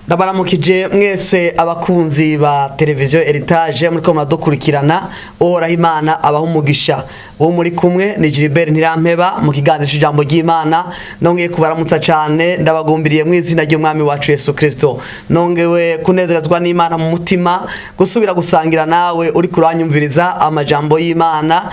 Ndabaramukije mwese abakunzi ba televiziyo Heritage muri ko muradukurikirana uhoraho Imana abaho umugisha uwo muri kumwe ni Gilbert ntirampeba mu kiganiro cy'ijambo ry'Imana nongeye kubaramutsa cyane ndabagumbiriye mu izina ry'umwami wacu Yesu Kristo nongewe kunezerezwa n'Imana mu mutima gusubira gusangira nawe uri kuranyumviriza amajambo y'Imana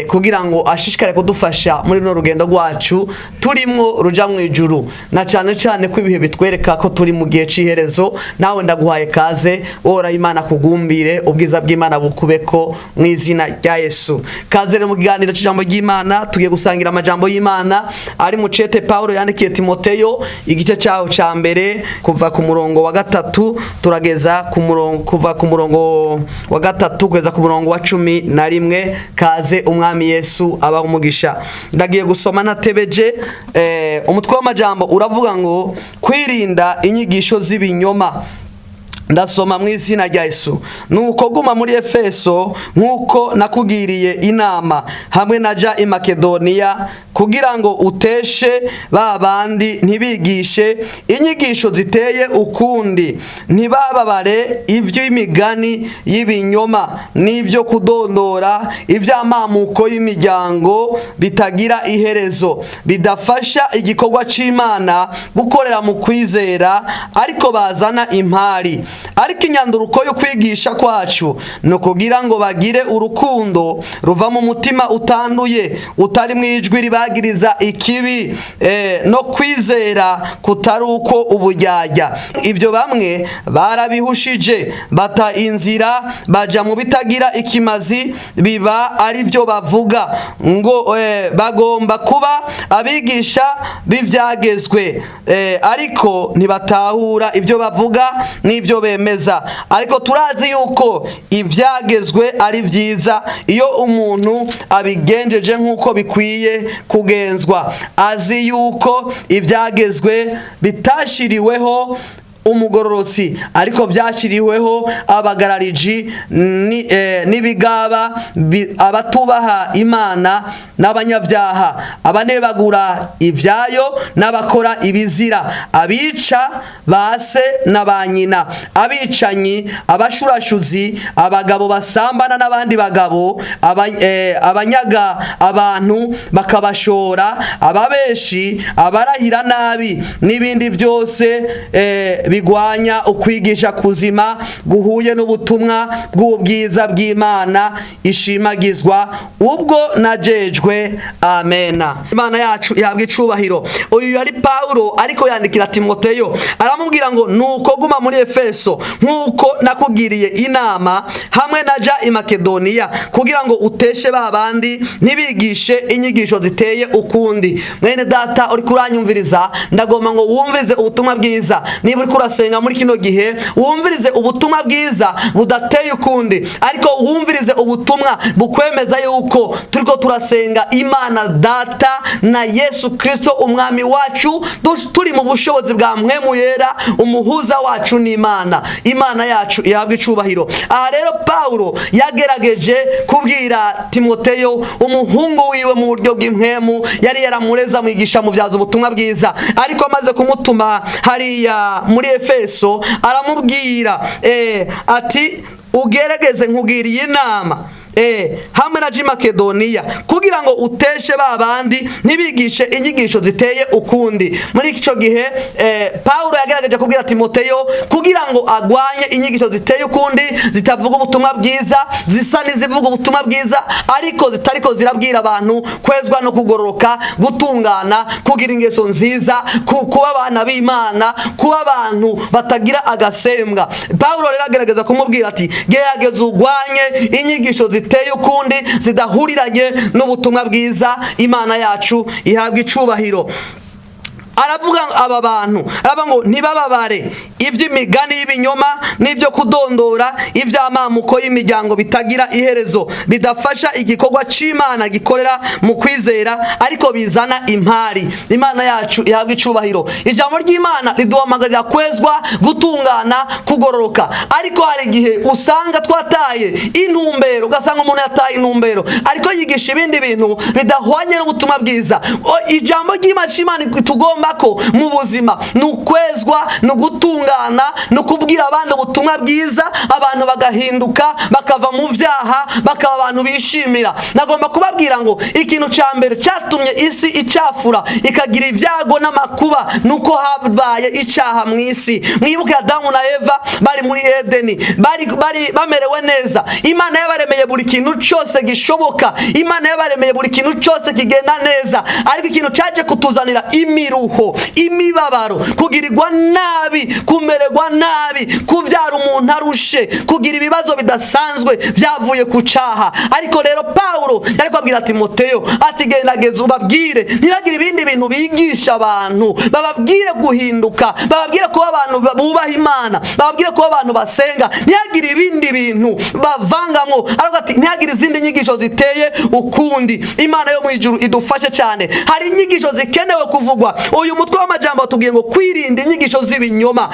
kugira ngo ashishikare kudufasha muri no rugendo rwacu turimwo ruja mu ijuru na cyane ko ibihe bitwereka ko turi mu gihe ciherezo nawe ndaguhaye kaze uhoraho Imana kugumbire ubwiza bw'Imana bukubeko mu izina rya Yesu kaze mu kiganiro cy'ijambo ry'Imana tugiye gusangira amajambo y'Imana ari mu cete Paulo yandikiye Timoteyo igice cyaho ca mbere kuva ku murongo wa gatatu turageza ku murongo kuva ku murongo wa gatatu kugeza ku murongo wa 11 kaze umwami Yesu aba umugisha ndagiye gusoma natebeje umutwe w'amajambo uravuga ngo kwirinda inyigisho z'ibinyoma ndasoma mu izina rya Yesu nuko guma muri Efeso nkuko nakugiriye inama hamwe naja i Makedoniya kugira ngo uteshe babandi ntibigishe inyigisho ziteye ukundi ntibababare ivy'imigani y'ibinyoma n'ivyo kudondora ivy'amamuko y'imiryango bitagira iherezo bidafasha igikorwa c'Imana gukorera mu kwizera ariko bazana impari ariko inyanduruko yo kwigisha kwacu no kugira ngo bagire urukundo ruva mu mutima utanduye utari mwijwi ribagiriza ikibi no kwizera kutari uko uburyarya ibyo bamwe barabihushije bata inzira baja mu bitagira ikimazi biba ari byo bavuga ngo bagomba kuba abigisha bivyagezwe ariko ntibatahura ibyo bavuga n'ibyo bemeza ariko turazi yuko ivyagezwe ari vyiza iyo umuntu abigenjeje nkuko bikwiye kugenzwa azi yuko ivyagezwe bitashiriweho umugororotsi ariko byashiriweho abagarariji n'ibigaba abatubaha Imana n'abanyabyaha abanebagura ivyayo n'abakora ibizira abica base n'abanyina abicanyi abashurashuzi abagabo basambana n'abandi bagabo abanyaga abantu bakabashora ababeshi abarahira nabi n'ibindi byose bigwanya ukwigisha kuzima guhuye n'ubutumwa bw'ubwiza bw'Imana ishimagizwa ubwo najejwe amena Imana yacu ihabwa icubahiro uyu yari Paulo ariko yandikira Timoteyo aramubwira ngo nuko guma muri Efeso nkuko nakugiriye inama hamwe naja i Makedoniya kugira ngo uteshe babandi ntibigishe inyigisho ziteye ukundi mwene data uri kuranyumviriza ndagoma ngo wumvirize ubutumwa bwiza niba uri kurasenga muri kino gihe wumvirize ubutumwa bwiza budateye ukundi ariko wumvirize ubutumwa bukwemeza yuko turiko turasenga Imana data na Yesu Kristo umwami wacu turi mu bushobozi bwa mpwemu yera umuhuza wacu n'Imana Imana yacu ihabwa icubahiro aha rero Paulo yagerageje kubwira Timoteyo umuhungu wiwe mu buryo bw'impwemu yari yaramureza mwigisha mu vyazo ubutumwa bwiza ariko amaze kumutuma hariya muri Efeso aramubwira ati ugerageze nkugiriye inama hamwe na Makedoniya kugira ngo uteshe babandi ntibigishe inyigisho ziteye ukundi muri ico gihe Paulo yagerageje kubwira Timoteyo kugira ngo agwanye inyigisho ziteye ukundi zitavuga ubutumwa bwiza zisa n'izivuga ubutumwa bwiza ariko zitariko zirabwira abantu kwezwa no kugororoka gutungana kugira ingeso nziza kuba abana b'Imana kuba abantu batagira agasembwa Paulo rero agerageza kumubwira ati gerageza ugwanye inyigisho ziteye ukundi zidahuriranye n'ubutumwa bwiza Imana yacu ihabwa icubahiro aravuga aba bantu aravuga ngo ntibababare ivy'imigani y'ibinyoma n'ivyo kudondora ivy'amamuko y'imiryango bitagira iherezo bidafasha igikorwa c'Imana gikorera mu kwizera ariko bizana impari Imana yacu ihabwa icubahiro ijambo ry'Imana riduhamagarira kwezwa gutungana kugororoka ariko hari igihe usanga twataye intumbero ugasanga umuntu yataye intumbero ariko yigisha ibindi bintu bidahwanye n'ubutumwa bwiza ijambo ry'Imana tugomba twamako mu buzima nukwezwa, nugutungana, nukubwira abandi ubutumwa bwiza, abantu bagahinduka bakava mu vyaha bakaba abantu bishimira. Nagomba kubabwira ngo ikintu ca mbere cyatumye isi icafura ikagira ibyago n'amakuba nuko habaye icaha mu isi. Mwibuke Adamu na Eva bari muri Edeni, bari bamerewe neza. Imana yabaremeye buri kintu cyose gishoboka, Imana yabaremeye buri kintu cyose kigenda neza, ariko ikintu cyaje kutuzanira imiruho, imibabaro, kugirirwa nabi, kumererwa nabi, kubyara umuntu arushe, kugira ibibazo bidasanzwe byavuye ku caha. Ariko rero Paulo yari kwabwira Timoteyo ati gerageza ubabwire ntibagire ibindi bintu bigisha abantu, bababwire guhinduka, bababwire ko abantu bubaha Imana, bababwire ko abantu basenga, ntihagire ibindi bintu bavangamwo. Ariko ati ntihagire izindi nyigisho ziteye ukundi. Imana yo mu ijuru idufashe cyane. Hari inyigisho zikenewe kuvugwa. Uyu mutwe w'amajambo tubwiye ngo kwirinda inyigisho z'ibinyoma.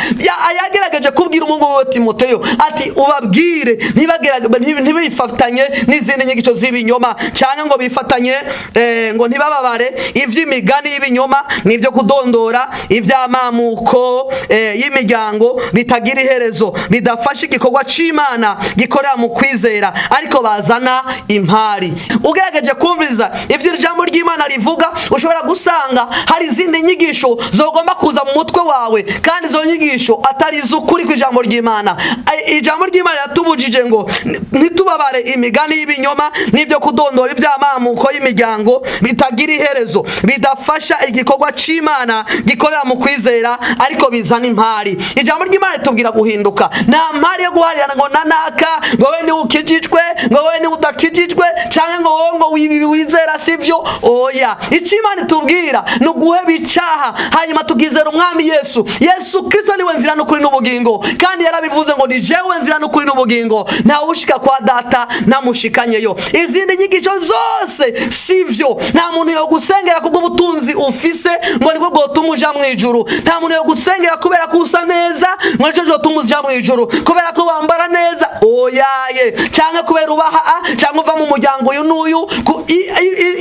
Ayagerageje kubwira umuhungu we Timoteyo ati ubabwire ntibifatanye n'izindi nyigisho z'ibinyoma, cyane ngo bifatanye ngo ntibababare ivy'imigani y'ibinyoma n'ivyo kudondora ivy'amamuko y'imiryango bitagira iherezo, bidafasha igikorwa c'Imana gikorera mu kwizera, ariko bazana impari. Ugerageje kumviriza ivyo ijambo ry'Imana rivuga, ushobora gusanga hari izindi nyigisho zogomba kuza mu mutwe wawe, kandi izo nyigisho atari iz'ukuri kw'ijambo ry'Imana. Ijambo ry'Imana yatubujije ngo ntitubabare imigani y'ibinyoma n'ivyo kudondora ivy'amamuko y'imiryango bitagira iherezo, bidafasha igikorwa c'Imana gikorera mu kwizera, ariko bizana impari. Ijambo ry'Imana ritubwira guhinduka. Nta mpari yo guharirana ngo nanaka ngo we ni ukijijwe, ngo we ni udakijijwe, canke ngo wowe ngo wizera sivyo. Oya, icyo Imana itubwira ni uguheba icaha, hanyuma tukizera umwami Yesu. Yesu Kristo niwe nzira n'ukuri n'ubugingo, kandi yarabivuze ngo ni jewe nzira n'ukuri n'ubugingo, nta ushika kwa data ntamushikanyeyo. Izindi nyigisho zose sivyo. Nta muntu yo gusengera kubwo butunzi ufise ngo nibwo bwotuma uja mu ijuru. Nta muntu yo gusengera kubera ko usa neza ngo nico cyotuma uja mu ijuru, kubera ko wambara neza. Oyaye, canke kubera ubaha, canke uva mu muryango uyu n'uyu.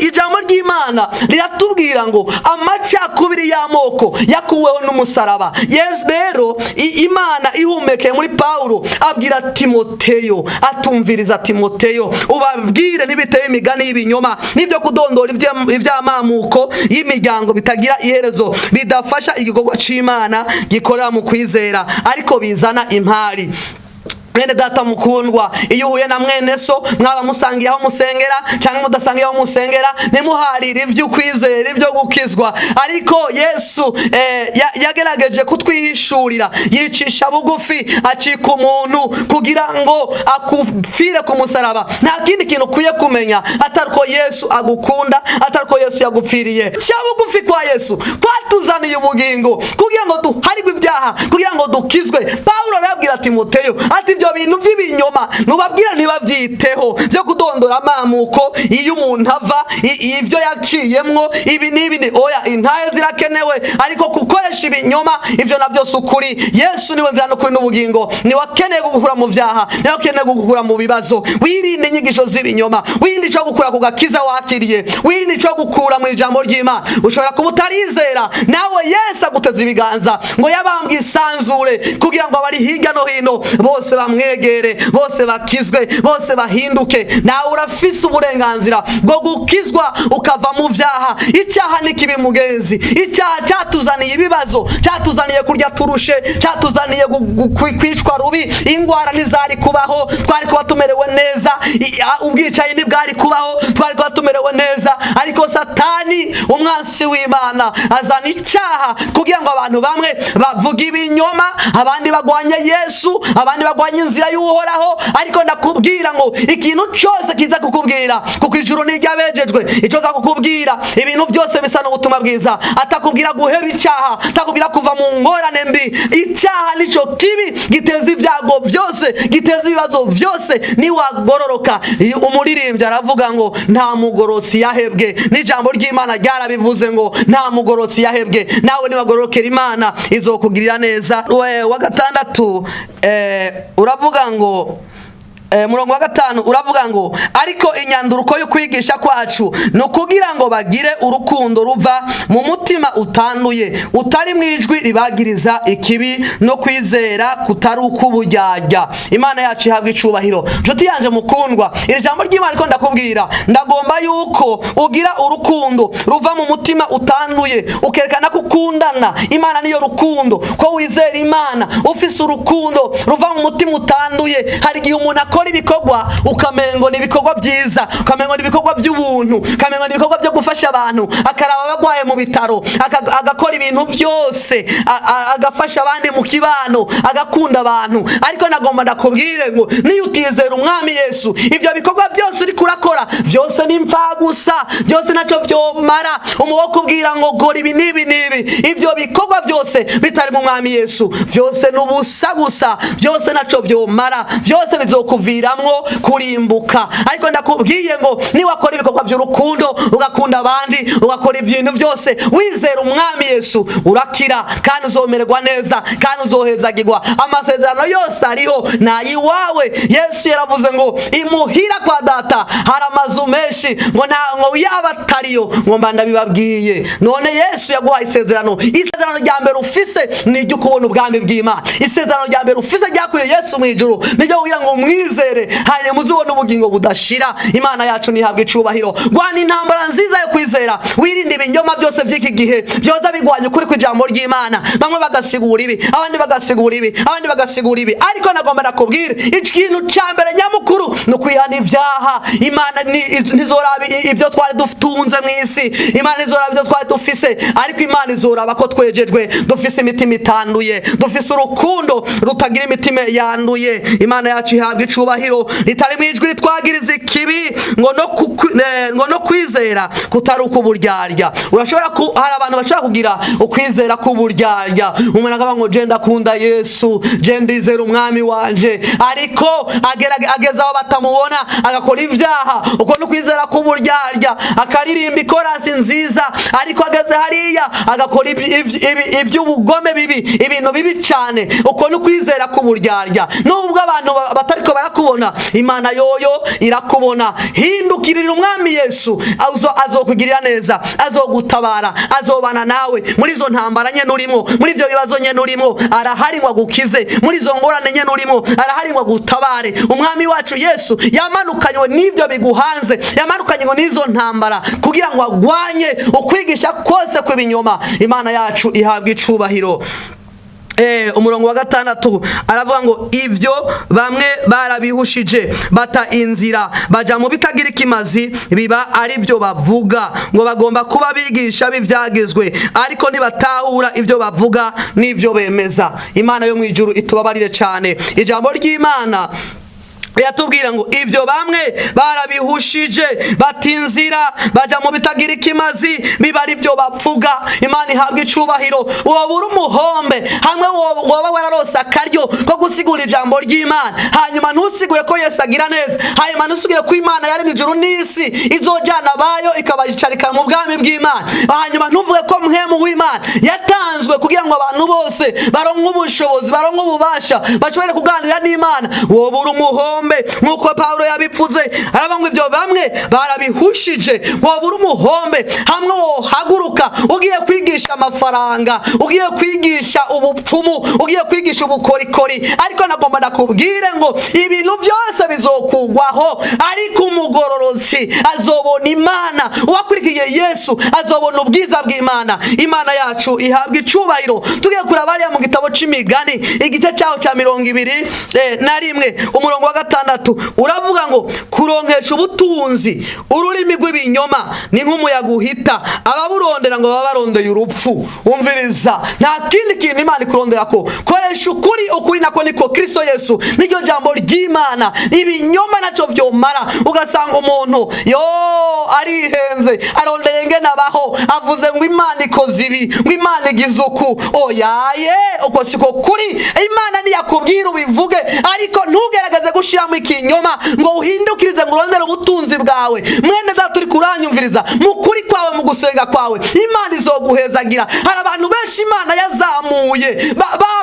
Ijambo ry'Imana riratubwira ngo amacakubiri y'amoko yakuweho n'umusaraba. Yesu rero Imana ihumekeye muri Paulo abwira Timoteyo, atumviriza Timoteyo, ubabwire n'ibiteye imigani y'ibinyoma n'ibyo kudondora ivy'amamuko y'imiryango bitagira iherezo, bidafasha igikorwa c'Imana gikorera mu kwizera, ariko bizana impari. Mwene data mukundwa, iyo uhuye na mwene so mwaba musangiye aho musengera cyangwa mudasangiye aho musengera, ntimuharire ivy'ukwizera, ivyo gukizwa. Ariko Yesu yagerageje kutwihishurira, yicisha bugufi, acika umuntu kugira ngo akupfire ku musaraba. Nta kindi kintu ukwiye kumenya atari ko Yesu agukunda, atari ko Yesu yagupfiriye. Sha bugufi kwa Yesu kwatuzaniye ubugingo kugira ngo duharigwe ibyaha, kugira ngo dukizwe. Paulo arabwira Timoteyo ati ibyo bintu by'ibinyoma nubabwira ntibabyiteho, byo kudondora amamuko iyo umuntu ava ivyo yaciyemwo ibi n'ibi. Oya, intahe zirakenewe, ariko gukoresha ibinyoma ivyo navyo sukuri. Yesu niwe nzira n'ukuri n'ubugingo, niwe akeneye gukura mu vyaha, niwe akeneye gukura mu bibazo. Wirinde inyigisho z'ibinyoma, wirinde ico gukura ku gakiza wakiriye, wirinde ico gukura mu ijambo ry'Imana. Ushobora kuba utarizera, nawe Yesu aguteza ibiganza ngo yabambwe isanzure kugira ngo abari hirya no hino bose bamwegere, bose bakizwe, bose bahinduke. Nawe urafise uburenganzira bwo gukizwa ukava mu vyaha. Icaha ni kibi mugenzi, icyaha cyatuzaniye ibibazo, cyatuzaniye kurya turushe, cyatuzaniye kwicwa rubi. Ingwara ntizari kubaho, twari kuba tumerewe neza. Ubwicaye ntibwari kubaho, twari kuba tumerewe neza. Ariko Satani umwansi w'Imana azana icaha kugira ngo abantu bamwe bavuga ibinyoma, abandi bagwanye Yesu, abandi bagwanye inzira y'uhoraho. Ariko ndakubwira ngo ikintu cyose kiza kukubwira, kuko ijuru ni ryabejejwe, icyo za kukubwira ibintu byose bisa n'ubutumwa bwiza. Atakubwira guheba icaha, atakubwira kuva mu ngorane mbi. Icaha nico kibi, giteza ibyago byose, giteza ibibazo byose. Ni wagororoka. Umuririmbyi aravuga ngo nta mugorotsi yahebwe, n'ijambo ry'Imana ryarabivuze ngo nta mugorotsi yahebwe. Nawe niwagororokera Imana izokugirira neza. Wa gatandatu uravuga ngo murongo wa 5 uravuga ngo ariko inyanduruko yo kwigisha kwacu no kugira ngo bagire urukundo ruva mu mutima utanduye utari mwijwi ribagiriza ikibi no kwizera kutari ukuburyarya. Imana yacu ihabwa icubahiro. Nshuti yanje mukundwa, iri jambo ry'Imana ko ndakubwira, ndagomba yuko ugira urukundo ruva mu mutima utanduye, ukerekana ko ukundana. Imana niyo rukundo, ko wizera Imana ufise urukundo ruva mu mutima utanduye. Hari igihe umuntu akora ibikorwa ukamengo ni ibikorwa byiza, ukamengo ni ibikorwa by'ubuntu, ukamengo ni ibikorwa byo gufasha abantu, akaraba abagwaye mu bitaro, agakora ibintu byose, agafasha abandi mu kibano, agakunda abantu. Ariko nagomba ndakubwire ngo niyo utizera umwami Yesu, ivyo bikorwa byose uri kurakora byose ni impfa gusa, byose naco vyomara. Umuwo kubwira ngo gora ibi nibi nibi, ivyo bikorwa byose bitari mu mwami Yesu byose nubusa gusa, byose naco vyomara, byose bizokuviramwo kurimbuka. Ariko ndakubwiye ngo ni wakora ibikorwa by'urukundo, ugakunda abandi, ugakora ibintu byose wizera umwami Yesu, urakira kandi uzomererwa neza kandi uzohezagirwa. Amasezerano yose ariho nayiwawe. Yesu yaravuze ngo imuhira kwa data hari amazu menshi, ngo ntango yaba atariyo ngo mba ndabibabwiye. None Yesu yaguhaye isezerano. Isezerano rya mbere ufise ni ryo kubona ubwami bw'Imana. Isezerano rya mbere ufise ryakuye Yesu mu ijuru niryo kugira ngo mwizere hanyuma uzobone ubugingo budashira. Imana yacu nihabwe icubahiro. Rwana intambara nziza yo kwizera, wirinde ibinyoma byose by'iki gihe byoza bigwanya ukuri kw'ijambo ry'Imana. Bamwe bagasigura ibi, abandi bagasigura ibi, abandi bagasigura ibi. Ariko nagomba nakubwire ikintu ca mbere nyamukuru no kwihana ibyaha. Imana ntizoraba ibyo twari dutunze mw'isi, Imana ntizoraba ibyo twari dufise, ariko Imana izoraba ko twejejwe, dufise imitima itanduye, dufise urukundo rutagira imitima yanduye. Imana yacu ihabwa icubahiro. Ritari mwijwi ritwagiriza ikibi ngo no kwizera kutari ukuburyarya. Urashobora hari abantu bashobora kugira ukwizera kuburyarya. Umuntu akavuga ngo je ndakunda Yesu, je ndizera umwami wanje, ariko ageza aho batamubona agakora ibyaha. Uko no kwizera kuburyarya, akaririmba ikorasi nziza, ariko ageze hariya agakora iby'ubugome bibi, ibintu bibi cyane. Uko no kwizera kuburyarya. Nubwo abantu batariko barakubona, Imana yoyo irakubona. Hindukirira umwami Yesu, azokugirira neza, azogutabara, azobana nawe muri izo ntambara nye nurimo, muri ibyo bibazo nye nurimo. Arahari ngo agukize muri izo ngorane nye nurimo, arahari ngo agutabare. Umwami wacu Yesu yamanukanywe n'ibyo biguhanze, yamanukanywe n'izo ntambara kugira ngo agwanye ukwigisha kose kw'ibinyoma. Imana yacu ihabwa icubahiro. Umurongo wa 6 aravuga ngo ivyo bamwe barabihushije bata inzira baja mu bitagira ikimazi, biba ari byo bavuga ngo bagomba kuba bigisha bivyagezwe, ariko ntibatahura ivyo bavuga n'ivyo bemeza. Imana yo mwijuru itubabarire cyane. Ijambo ry'Imana yatubwira ngo ivyo bamwe barabihushije batinzira baja mu bitagira ikimazi, biba ari byo bavuga. Imana ihabwa icubahiro. Wobura umuhombe hamwe woba wararose akaryo ko gusigura ijambo ry'Imana, hanyuma ntusigure ko Yesu agira neza, hanyuma ntusigure ko Imana yari mu ijuru n'isi izojana bayo ikabayicarika mu bwami bw'Imana, hanyuma ntuvuge ko mpwemu w'Imana yatanzwe kugira ngo abantu bose baronke ubushobozi, baronke ububasha, bashobore kuganira n'Imana. Wobura umuhombe nkuko Paulo yabivuze, aravuga ivyo bamwe barabihushije. Wobura umuhombe hamwe wohaguruka ugiye kwigisha amafaranga, ugiye kwigisha ubupfumu, ugiye kwigisha ubukorikori. Ariko nagomba ndakubwire ngo ibintu byose bizokugwaho, ariko umugororotsi azobona Imana, uwakurikiye Yesu azobona ubwiza bw'Imana. Imana yacu ihabwa icubahiro. Tugiye kurabariya mu gitabo c'Imigani igice cyaho cya 21 umurongo wa 6 uravuga ngo kuronkesha ubutunzi ururimi rw'ibinyoma ni nk'umuyaga uhita, ababurondera ngo baba barondeye urupfu. Umviriza, nta kindi kintu Imana ikurondera ko. Koresha ukuri, ukuri nako niko Kristo Yesu, niryo jambo ry'Imana. Ibinyoma naco vyomara. Ugasanga umuntu arihenze, arondeye ngene abaho, avuze ngo Imana ikoze ibi, ngo Imana igize uku. Oyaye, uko siko kuri. Imana niyakubwira ubivuge, ariko ntugerageze gushiramo ikinyoma ngo uhindukirize ngo urondere ubutunzi bwawe. Mwene data uri kuranyumviriza, mu kuri kwawe, mu gusenga kwawe, Imana izoguhezagira. Hari abantu benshi Imana yazamuye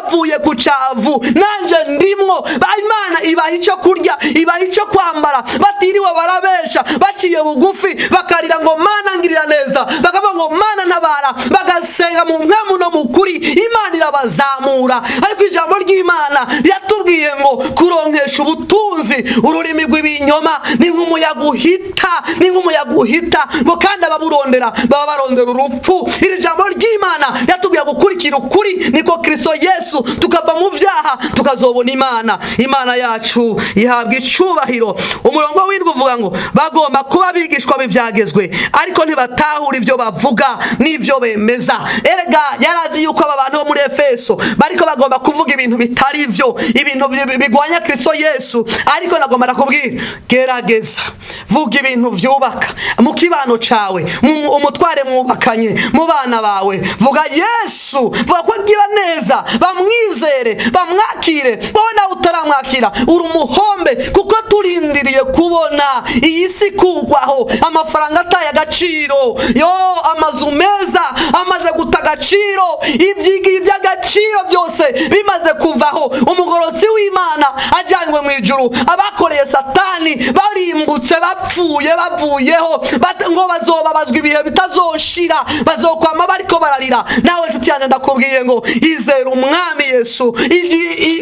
bavuye ku cavu nanje ndimwo. Imana ibaha ico kurya, ibaha ico kwambara, batiriwe barabesha, baciye bugufi bakarira ngo Mana ngirira neza, bakavuga ngo Mana ntabara, bagasenga mu mpemu no mu kuri. Imana irabazamura. Ariko ijambo ry'Imana ryatubwiye ngo kuronkesha ubutunzi ururimi rw'ibinyoma ni nk'umuyaga uhita, ni nk'umuyaga uhita, ngo kandi ababurondera baba barondera urupfu. Iri jambo ry'Imana yatubwiye gukurikira ukuri, niko Kristo Yesu, tukava mu vyaha tukazobona Imana. Imana yacu ihabwa icubahiro. Umurongo w'indwi uvuga ngo bagomba kuba bigishwa b'ivyagezwe ariko ntibatahura ivyo bavuga n'ivyo bemeza. Erega yarazi yuko aba bantu bo muri Efeso bariko bagomba kuvuga ibintu bitari ivyo, ibintu bigwanya Kristo Yesu. Ariko nagomba nakubwira, gerageza vuga ibintu vyubaka mu kibano cawe, umutware mwubakanye, mu bana bawe. Vuga Yesu, vuga ko agira neza, bamwizere, bamwakire. Bona utaramwakira uri umuhombe, kuko turindiriye kubona iyi si kugwaho, amafaranga ataye agaciro, yo amazu meza amaze guta agaciro, ivyigi by'agaciro byose bimaze kuvaho, umugorotsi w'Imana ajyanywe mu ijuru, abakoreye Satani barimbutse, bapfuye bavuyeho, ngo bazobabazwa ibihe bitazoshira, bazokwama bariko bararira. Nawe nshuti yanjye ndakubwiye ngo izera umwami Yesu,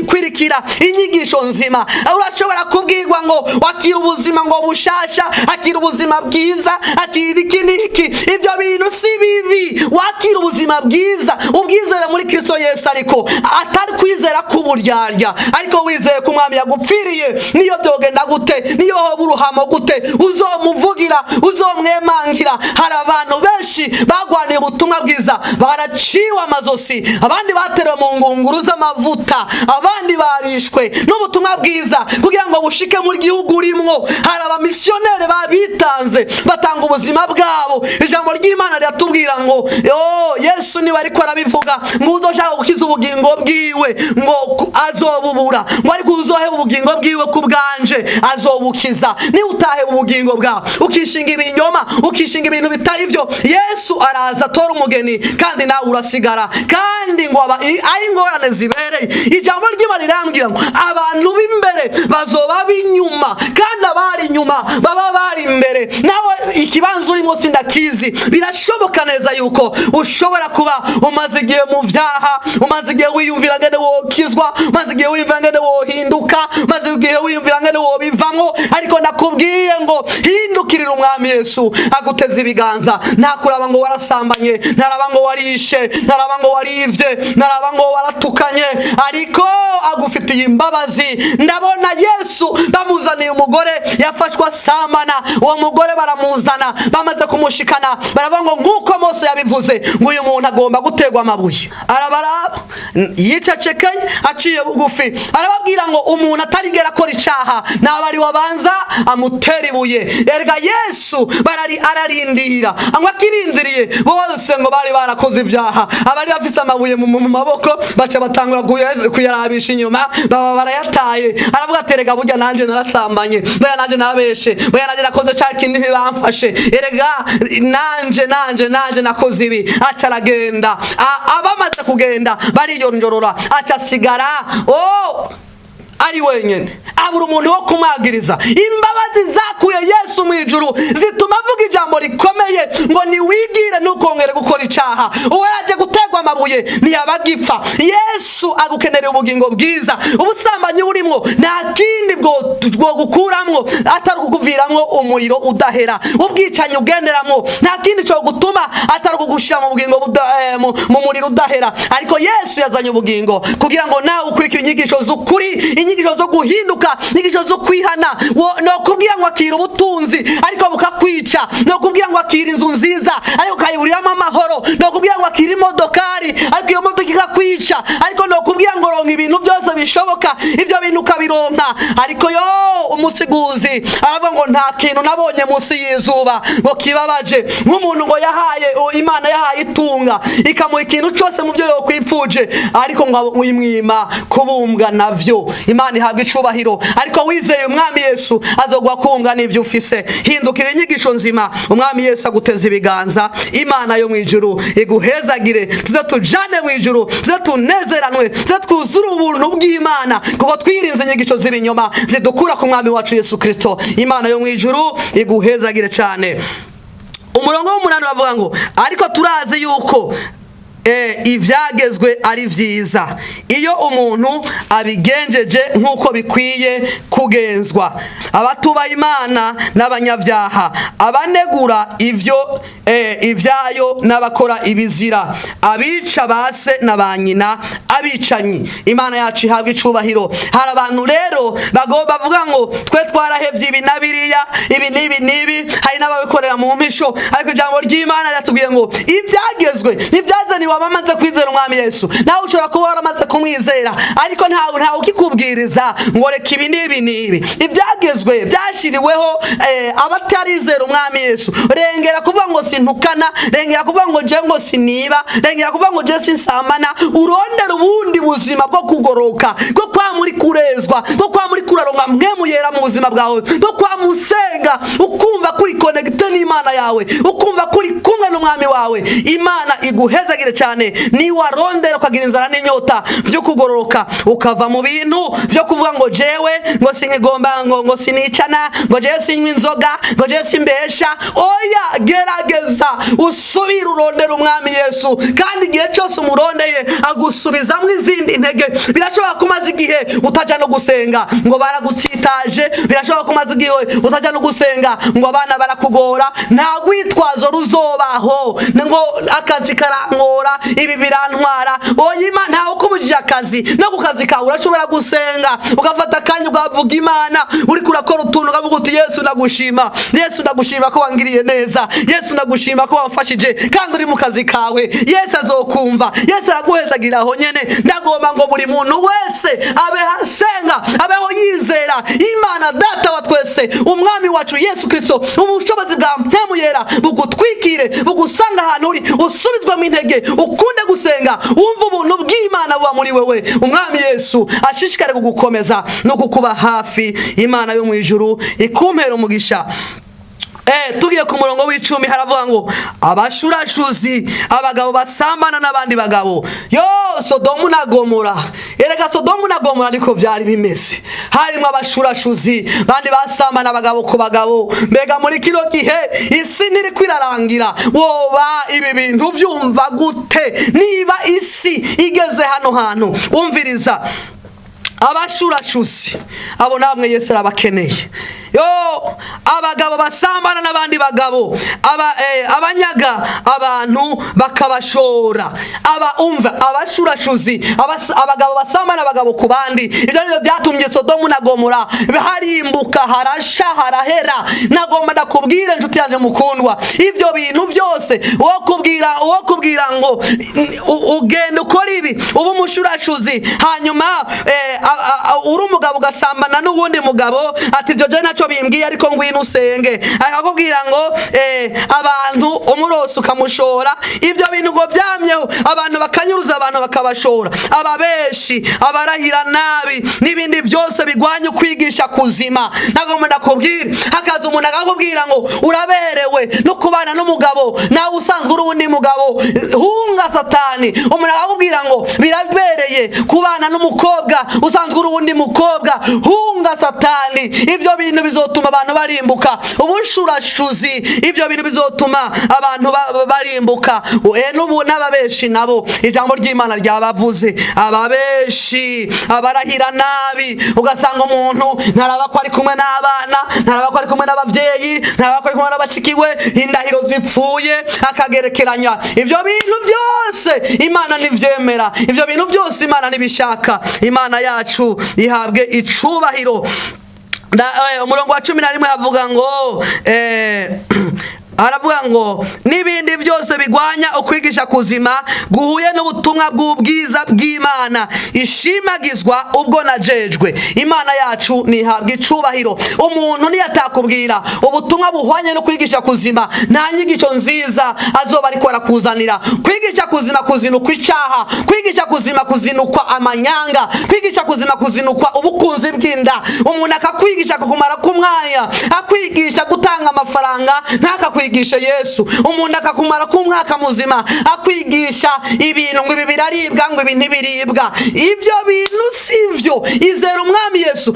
kwirikira inyigisho nzima. Urashobora kubwirwa ngo wakira ubuzima ngo bushasha, akira ubuzima bwiza, akira iki n'iki. Ivyo bintu si bibi, wakira ubuzima bwiza, ubwizere muri Kristo Yesu, ariko atari kwizera k'uburyarya, ariko wizeye ko umwami yagupfiriye. Niyo byogenda gute, niyo hoba uruhamo gute, uzomuvugira, uzomwemangira. Hari abantu benshi bagwaniye ubutumwa bwiza, baraciwe amazosi, abandi baterewe mu ngunguru z'amavuta, abandi barishwe n'ubutumwa bwiza kugira ngo bushike mu gihugu urimwo. Hari abamisiyoneri babitanze, batanga ubuzima bwabo. Ijambo ry'Imana riratubwira ngo Yesu niwe ariko arabivuga, ngo uzoshaka gukiza ubugingo bwiwe ngo azobubura, ngo ariko uzoheba ubugingo bwiwe ku bwanje azobukiza. Ni utaheba ubugingo bwawe ukishinga ibinyoma, ukishinga ibintu bitari byo, Yesu araza atora umugeni kandi nawe urasigara. Kandi ngo ari ingorane zibereye. Ijambo ry'Imana rirambwira ngo abantu b'imbere bazoba b'inyuma, kandi abari inyuma baba bari imbere. Nawe ikibanza urimo sindakizi. Birashoboka neza yuko ushobora kuba umaze igihe mu vyaha, umaze igihe wiyumvira ngene wokizwa, umaze igihe wiyumvira ngene wohinduka, umaze igihe wiyumvira ngene wobivamwo. Ariko nakubwiye ngo hindukirira umwami Yesu, aguteza ibiganza. Ntakuraba ngo warasambanye, ntaraba ngo warishe, ntaraba ngo warivye, ntaraba ngo waratukanye, ariko agufitiye imbabazi. Ndabona Yesu bamuzaniye umugore yafashwa sambana, uwo mugore baramuzana, bamaze kumushikana baravuga ngo nkuko Mose yabivuze, ngo uyu muntu agomba gutegwa amabuye. Arabaraba, yicecekeye, aciye bugufi, arababwira ngo umuntu atarigera akora icaha nabari wabanza amutera ibuye. Erega Yesu ararindira, ngo akirindiriye bose ngo bari barakoze ibyaha, abari bafise amabuye mu maboko baca batangura kuyarabisha inyuma, baba barayataye. Aravuga ati erega burya nanje naratsambanye, burya nanje nabeshe, burya nanje nakoze ca kindi ntibamfashe, erega nanje nakoze ibi. Aca aragenda, abamaze kugenda bariyonjorora, aca asigara ari wenyene, abura umuntu wo kumwagiriza. Imbabazi zakuye Yesu mu ijuru zituma avuga ijambo rikomeye ngo niwigire ntukongere gukora icaha. Uwo yaje gutegwa amabuye ntiyabagipfa. Yesu agukenera ubugingo bwiza. Ubusambanyi burimwo nta kindi bwo gukuramwo atari kukuviramwo umuriro udahera. Ubwicanyi ugenderamwo nta kindi cyo gutuma atari kugushira mu bugingo mu muriro udahera. Ariko Yesu yazanye ubugingo kugira ngo nawe ukurikire inyigisho z'ukuri, inyigisho zo guhinduka, inyigisho zo kwihana. No kubwira ngo akira ubutunzi ariko bukakwica, no kubwira ngo akira inzu nziza ariko kayiburiramo amahoro, no kubwira ngo akira imodokari ariko iyo modoka ikakwica, ariko no kubwira ngo ronka ibintu byose bishoboka, ivyo bintu ukabironka. Ariko umusiguzi aravuga ngo nta kintu nabonye munsi y'izuba ngo kibabaje nk'umuntu ngo Imana yahaye itunga ikamuha ikintu cyose mu byo yokwipfuje, ariko ngo uyimwima kubumbwa navyo. Imana ihabwa icubahiro. Ariko wizeye umwami Yesu azogwa kubumbwa n'ivyo ufise. Hindukira inyigisho nzima, umwami Yesu aguteza ibiganza. Imana yo mu ijuru iguhezagire, tuze tujane mu ijuru Kristo, tuze tunezeranwe, tuze twuzure ubuntu bw'Imana, kuko twirinze inyigisho z'ibinyoma zidukura ku mwami wacu Yesu Kristo. Imana yo mwijuru iguhezagire cyane. Umurongo w'umunani bavuga ngo ariko turazi yuko ivyagezwe ari vyiza iyo umuntu abigenjeje nk'uko bikwiye kugenzwa. Abatuba Imana n'abanyabyaha, abanegura ivyayo n'abakora ibizira, abica base na ba nyina, abicanyi. Imana yacu ihabwa icubahiro. Hari abantu rero bavuga ngo twe twarahevye ibi na biriya, ibi n'ibi, hari n'ababikorera mu mpisho, ariko ijambo ry'Imana riratubwiye ngo ivyagezwe ntivyazaniwe abamaze kwizera umwami Yesu. Nawe ushobora kuba waramaze kumwizera, ariko ntawe ukikubwiriza ngo reka ibi n'ibi. Ibyagezwe byashiriweho abatarizera umwami Yesu. Rengera kuvuga ngo sintukana, rengera kuvuga ngo je ngo siniba, rengera kuvuga ngo je sinsamana, urondera ubundi buzima bwo kugoroka, bwo kwa muri kurezwa, bwo kwa muri kuraronka mpemu yera mu buzima bwawe, bwo kwa musenga ukumva kuri connecte n'Imana yawe, ukumva kuri kumwe n'umwami wawe. Imana iguhezagire cyane. Ni warondera ukagira inzara n'inyota byo kugororoka, ukava mu bintu byo kuvuga ngo jewe ngo sinkigomba ngo sinicana, ngo jewe sinywa inzoga, ngo jewe simbesha. Oya, gerageza usubire urondera umwami Yesu, kandi igihe cyose umurondeye agusubizamo izindi ntege. Birashobora kumaza igihe utaja no gusenga ngo baragutsitaje, birashobora kumaza igihe utaja no gusenga ngo abana barakugora. Nta gwitwazo ruzobaho ngo akazi karangora, ibi birantwara. Oya, Imana ntawe ukubujije akazi. No ku kazi kawe urashobora gusenga, ugafata akanya ukavuga Imana, uri kurakora utuntu ukavuga uti Yesu ndagushima, Yesu ndagushima ko wangiriye neza, Yesu ndagushima ko wamfashije, kandi uri mu kazi kawe. Yesu azokumva, Yesu araguhezagira aho nyene. Ndagomba ngo buri muntu wese abeho asenga, abeho yizera Imana Data wa twese, umwami wacu Yesu Kristo. Ubushobozi bwa mpemu yera bugutwikire, bugusanga ahantu uri, usubizwamo intege, ukunde gusenga, wumva ubuntu bw'Imana buba muri wewe. Umwami Yesu ashishikare kugukomeza no kukuba hafi. Imana yo mwijuru ikumpera umugisha. Tugiye ku murongo w'icumi haravuga ngo abashurashuzi, abagabo basambana n'abandi bagabo. Sodomu na Gomora. Erega Sodomu na Gomora niko byari bimeze. Harimo abashurashuzi, bandi basambana abagabo ku bagabo. Mbega muri kino gihe isi niri kwirarangira, woba ibi bintu byumva gute? Niba isi igeze hano hantu, umviriza, abashurashuzi abo namwe Yesu arabakeneye. Abagabo basambana n'abandi bagabo, abanyaga abantu bakabashora. Abashurashuzi, abagabo basambana abagabo ku bandi. Ibyo nibyo byatumye Sodomu na Gomora harimbuka, harasha, harahera. Nagomba ndakubwire nshuti yanjye mukundwa, ibyo bintu byose uwo kubwira ngo ugenda ukora ibi, uba umushurashuzi, hanyuma uri umugabo ugasambana n'uwundi mugabo, ati ibyo je ntacyo bimbwiye, ariko ngwino usenge. Akakubwira ngo abantu umurose ukamushora. Ibyo bintu ngo byamyeho, abantu bakanyuruza, abantu bakabashora, ababeshi, abarahira nabi, n'ibindi byose bigwanya ukwigisha kuzima. Nagomba ndakubwira, hakaza umuntu akakubwira ngo uraberewe no kubana n'umugabo, nawe usanzwe uri uwundi mugabo. Hunga Satani. Umuntu akakubwira ngo birabereye kubana n'umukobwa, usanzwe uri uwundi mukobwa. Hunga Satani. Ibyo bintu bizotuma abantu barimbuka. Ubushurashuzi, ibyo bintu bizotuma abantu barimbuka. N'ubu n'ababeshi nabo ijambo ry'Imana ryabavuze. Ababeshi, abarahira nabi, ugasanga umuntu ntaraba ko ari kumwe n'abana, ntaraba ko ari kumwe n'ababyeyi, ntaraba ko ari kumwe n'abashikiwe, indahiro zipfuye akagerekeranya. Ibyo bintu byose Imana ntivyemera, ibyo bintu byose Imana ntibishaka. Imana yacu ihabwe icubahiro. Umurongo wa 11 avuga ngo aravuga ngo n'ibindi byose bigwanya ukwigisha kuzima guhuye n'ubutumwa bw'ubwiza bw'Imana ishimagizwa ubwo najejwe. Imana yacu nihabwa icubahiro. Umuntu niyatakubwira ubutumwa buhwanye no kwigisha kuzima, nta nyigisho nziza azoba ariko arakuzanira. Kwigisha kuzima kuzinukwa icaha, kwigisha kuzima kuzinukwa amanyanga, kwigisha kuzima kuzinukwa ubukunzi bw'inda. Umuntu akakwigisha kukumara kumwanya, akwigisha gutanga amafaranga, ntakakwigisha ntakwigishe Yesu. Umuntu akakumara kumwaka muzima akwigisha ibintu ngo ibi biraribwa ngo ibi ntibiribwa. Ibyo bintu sivyo. Izera umwami Yesu,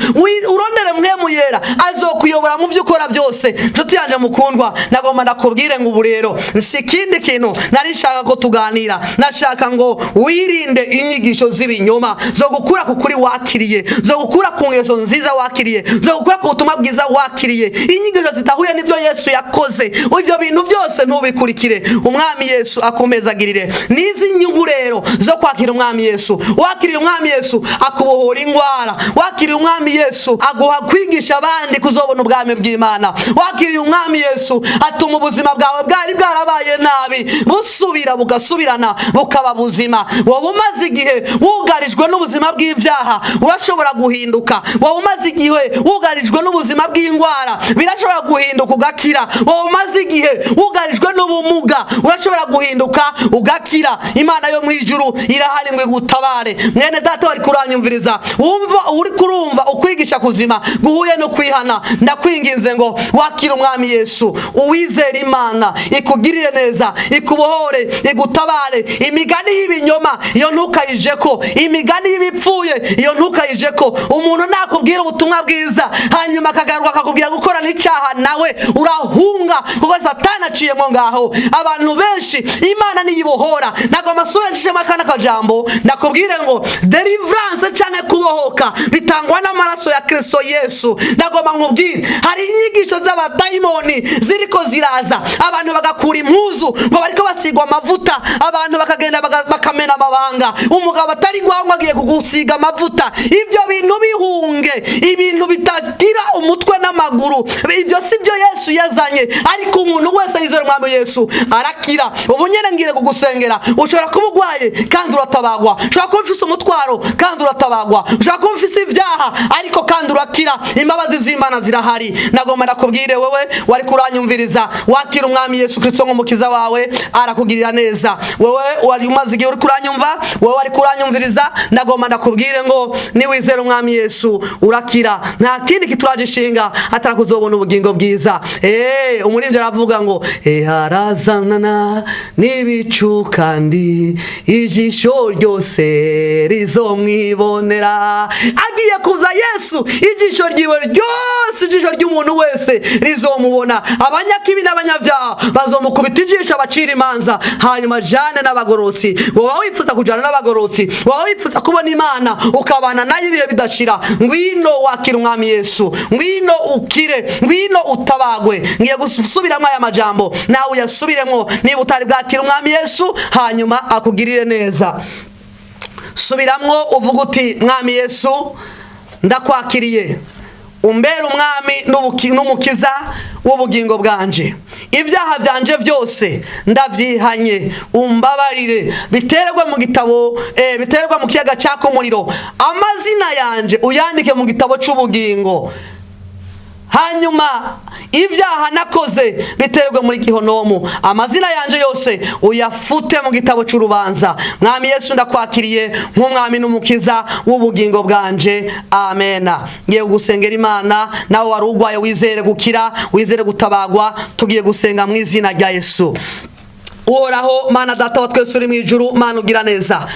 urondere mpwemu yera, azokuyobora mu byo ukora byose. Nshuti yanje mukundwa, nagomba ndakubwire ngo ubu rero si ikindi kintu nari nshaka ko tuganira. Nashaka ngo wirinde inyigisho z'ibinyoma zo gukura ku kuri wakiriye, zo gukura ku ngeso nziza wakiriye, zo gukura ku butumwa bwiza wakiriye. Inyigisho zitahuye n'ibyo Yesu yakoze, ibyo bintu byose ntubikurikire. Umwami Yesu akomezagirire. Nizi nyungu rero zo kwakira umwami Yesu. Wakiriye umwami Yesu akubohora ingwara. Wakiriye umwami Yesu aguha kwigisha abandi kuzobona ubwami bw'Imana. Wakiriye umwami Yesu atuma ubuzima bwawe bwari bwarabaye nabi busubira bugasubirana bukaba buzima. Wowe umaze igihe wugarijwe n'ubuzima bw'ibyaha, urashobora guhinduka. Wowe umaze igihe wugarijwe n'ubuzima bw'ingwara, birashobora guhinduka ugakira. Wowe umaze igihe wugarijwe n'ubumuga, urashobora guhinduka ugakira. Imana yo mu ijuru irahari ngo igutabare. Mwene data wari kuranyumviriza, wumva uri kurumva ukwigisha kuzima guhuye no kwihana, ndakwinginze ngo wakira umwami Yesu, uwizere Imana ikugirire neza, ikubohore, igutabare. Imigani y'ibinyoma iyo ntukayijeko, imigani y'ibipfuye iyo ntukayijeko. Umuntu nakubwira ubutumwa bwiza hanyuma akagaruka akakubwira gukora n'icaha, nawe urahunga kuko Satani aciyemo ngaho. Abantu benshi Imana niyibohora. Nagomba nsubirishemo akana kajambo ndakubwire ngo deliverance canke kubohoka bitangwa n'amaraso ya Kristo Yesu. Nagomba nkubwire hari inyigisho z'abadayimoni ziriko ziraza, abantu bagakura impuzu ngo bariko basigwa amavuta, abantu bakagenda bakamena amabanga, umugabo atari gwangwa agiye kugusiga amavuta. Ibyo bintu bihunge, ibintu bitagira umutwe n'amaguru. Ibyo sibyo Yesu yazanye, ariko umuntu wese yizera umwami Yesu arakira. Ubu nyene ngire kugusengera, ushobora kuba ugwaye kandi uratabagwa, ushobora kuba ufise umutwaro kandi uratabagwa, ushobora kuba ufise ibyaha ariko kandi urakira. Imbabazi z'Imana zirahari. Nagomba ndakubwire wewe wari kuranyumviriza, wakira umwami Yesu Kristo nk'umukiza wawe, arakugirira neza. Wewe wari umaze igihe uri kuranyumva, wewe wari kuranyumviriza, nagomba ndakubwire ngo niwizera umwami Yesu urakira. Nta kindi kituragishinga atarakuzobona ubugingo bwiza. Umuririmbyi aravuga ngo harazanana n'ibicu kandi ijisho ryose rizomwibonera. Agiye kuza Yesu, ijisho ryiwe ryose, ijisho ry'umuntu wese rizomubona. Abanyakibi n'abanyabyaha bazomukubita ijisho abacira imanza, hanyuma jane n'abagorotsi. Wowe wifuza kujana n'abagorotsi, wowe wifuza kubona Imana ukabana nayo ibihe bidashira, ngwino wakira umwami Yesu, ngwino ukire, ngwino utabagwe. Ngiye gusubiramo aya majambo nawe uyasubiremo niba utari bwakira umwami Yesu, hanyuma akugirire neza. Subiramwo uvuga uti mwami Yesu ndakwakiriye, umbere umwami n'umukiza w'ubugingo bwanje. Ibyaha byanje byose ndavyihanye, umbabarire. Biterwa mu gitabo biterwa mu kiyaga cyaka umuriro. Amazina yanje uyandike mu gitabo c'ubugingo. Hanyuma ibyaha nakoze biterwe muri gihonomu, amazina yanje yose uyafute mu gitabo c'urubanza. Mwami Yesu ndakwakiriye nk'umwami n'umukiza w'ubugingo bwanje. Amena. Ngiye gusengera Imana, nawe wari ugwaye wizere gukira, wizere gutabagwa. Tugiye gusenga mu izina rya Yesu. Uhoraho Mana data wa twese uri mu ijuru, Mana ugira neza.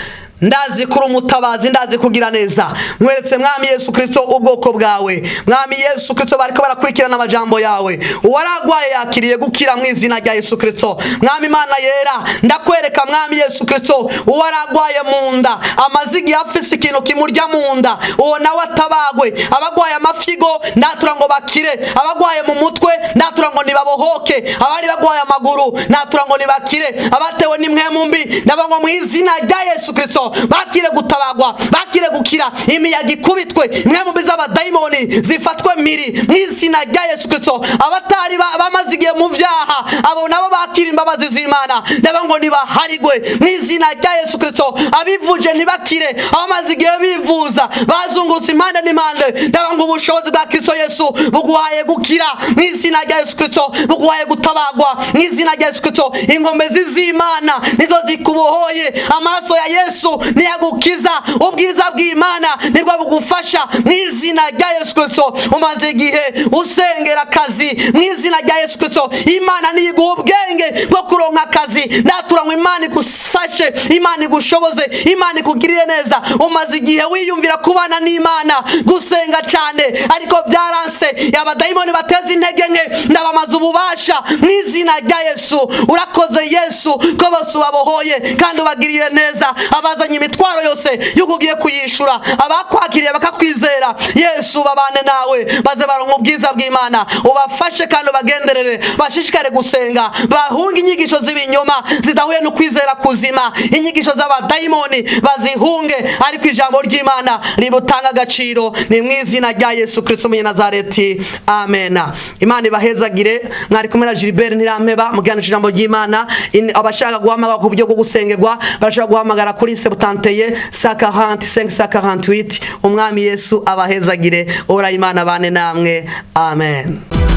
Ndazi kuri umutabazi, ndazi kugira neza. Mweretse mwami Yesu Kristo ubwoko bwawe. Mwami Yesu Kristo bariko barakurikirana amajambo yawe. Uwaragwaye yakiriye gukira mu izina rya Yesu Kristo. Mwami Mana yera, ndakwereka mwami Yesu Kristo uwaragwaye mu nda, amazigi afise ikintu kimurya mu nda, uwo nawe atabagwe. Abagwaye amafigo ndatura ngo bakire, abagwaye mu mutwe ndatura ngo nibabohoke, abari bagwaye amaguru ndatura ngo nibakire, abatewe n'imwemu mbi ndavuga mu izina rya Yesu Kristo bakire gutabagwa, bakire gukira. Imiyaga ikubitwe, imwe mu biz'abadayimoni zifatwe miri mu izina rya Yesu Kristo. Abatari bamazigiye mu vyaha, abo nabo bakira imbabazi z'Imana, ndavuga ngo nibaharigwe mu izina rya Yesu Kristo. Abivuje ntibakire, abamazigiye bivuza bazungurutse impande n'impande, ndavuga ngo ubushobozi bwa Kristo Yesu buguhaye gukira mu izina rya Yesu Kristo, buguhaye gutabagwa mu izina rya Yesu Kristo. Inkomezi z'Imana nizo zikubohoye, amaraso ya Yesu Yesu niyagukiza, ubwiza bw'Imana nibwo bugufasha mu izina rya Yesu Kristo. Umaze igihe usengera akazi mu izina rya Yesu Kristo, Imana niyiguha ubwenge bwo kuronka akazi. Ndatura ngo Imana igufashe, Imana igushoboze, Imana ikugirire neza. Umaze igihe wiyumvira kubana n'Imana, gusenga cyane ariko byaranse, abadayimoni bateza intege nke ndabamaze ububasha mu izina rya Yesu. Urakoze Yesu ko bose ubabohoye kandi ubagirire neza. Abazanye imitwaro yose yuko ugiye kuyishura, abakwakiriye bakakwizera Yesu, babane nawe baze baronka ubwiza bw'Imana. Ubafashe kandi ubagenderere, bashishikare gusenga, bahunga inyigisho z'ibinyoma zidahuye no kwizera kuzima. Inyigisho z'abadayimoni bazihunge, ariko ijambo ry'Imana ributanga agaciro. Ni mu izina rya Yesu Kristo Nazareti, amen. Imana ibahezagire. Mwari kumwe na Gilbert Ntirampeba mugihanisha ijambo ry'Imana. Abashaka guhamagara ku buryo bwo gusengerwa barashaka guhamagara kuri 71 145 148. Umwami Yesu abahezagire. Ora Imana bane namwe, amen.